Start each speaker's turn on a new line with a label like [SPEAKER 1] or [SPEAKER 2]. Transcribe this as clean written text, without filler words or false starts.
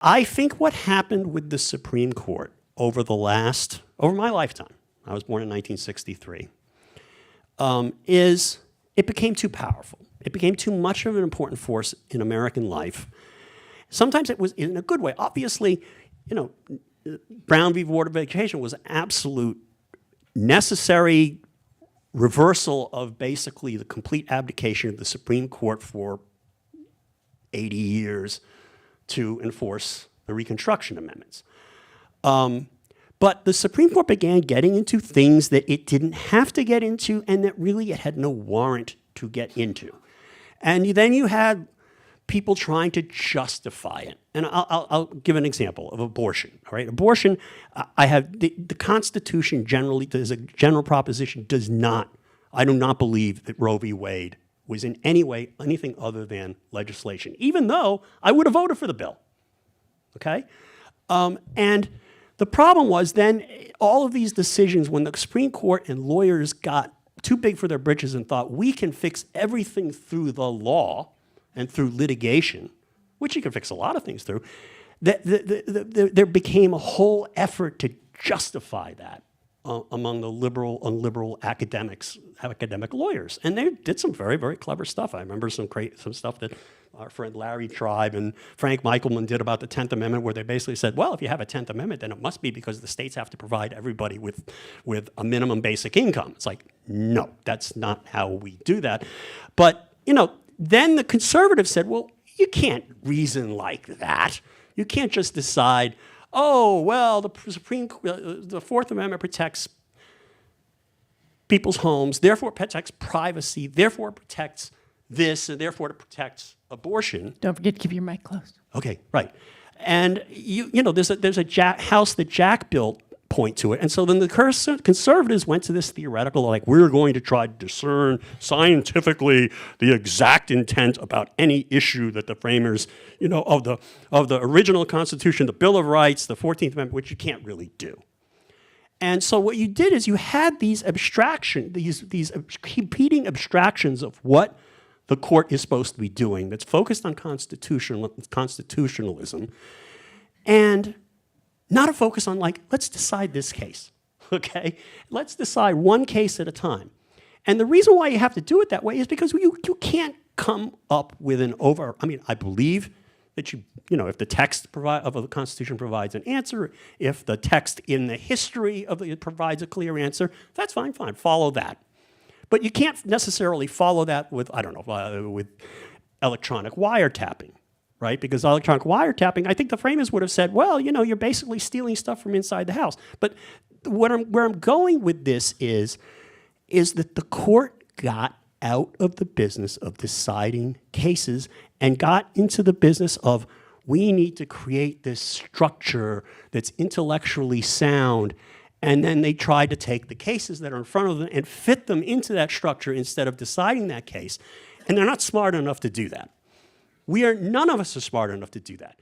[SPEAKER 1] I think what happened with the Supreme Court over my lifetime, I was born in 1963, is it became too powerful. It became too much of an important force in American life. Sometimes it was in a good way. Obviously, Brown v. Board of Education was absolute necessary reversal of basically the complete abdication of the Supreme Court for 80 years to enforce the Reconstruction Amendments. But the Supreme Court began getting into things that it didn't have to get into and that really it had no warrant to get into. And then you had people trying to justify it. And I'll give an example of abortion. All right, abortion, the Constitution generally, as a general proposition, I do not believe that Roe v. Wade was in any way anything other than legislation, even though I would have voted for the bill, okay? And the problem was then all of these decisions, when the Supreme Court and lawyers got too big for their britches and thought we can fix everything through the law and through litigation, which you can fix a lot of things through, there became a whole effort to justify that among the liberal academic lawyers. And they did some very, very clever stuff. I remember some stuff that our friend Larry Tribe and Frank Michelman did about the 10th Amendment, where they basically said, well, if you have a 10th Amendment, then it must be because the states have to provide everybody with a minimum basic income. It's like, no, that's not how we do that. But, then the conservatives said, well, you can't reason like that. You can't just decide, oh, well, the Fourth Amendment protects people's homes, therefore it protects privacy, therefore it protects this, and therefore it protects abortion.
[SPEAKER 2] Don't forget to keep your mic closed.
[SPEAKER 1] Okay, right. And there's a house that Jack built point to it. And so then the conservatives went to this theoretical, like, we're going to try to discern scientifically the exact intent about any issue that the framers, of the original Constitution, the Bill of Rights, the 14th Amendment, which you can't really do. And so what you did is you had these competing abstractions of what the court is supposed to be doing that's focused on constitutionalism, and not a focus on, like, let's decide this case, okay? Let's decide one case at a time. And the reason why you have to do it that way is because you can't come up with I believe that if the text of the Constitution provides an answer, if the text in the history of it provides a clear answer, that's fine, follow that. But you can't necessarily follow that with, with electronic wiretapping. Right? Because electronic wiretapping, I think the framers would have said, well, you're basically stealing stuff from inside the house. But where I'm going with this is that the court got out of the business of deciding cases and got into the business of, we need to create this structure that's intellectually sound. And then they tried to take the cases that are in front of them and fit them into that structure instead of deciding that case. And they're not smart enough to do that. None of us are smart enough to do that.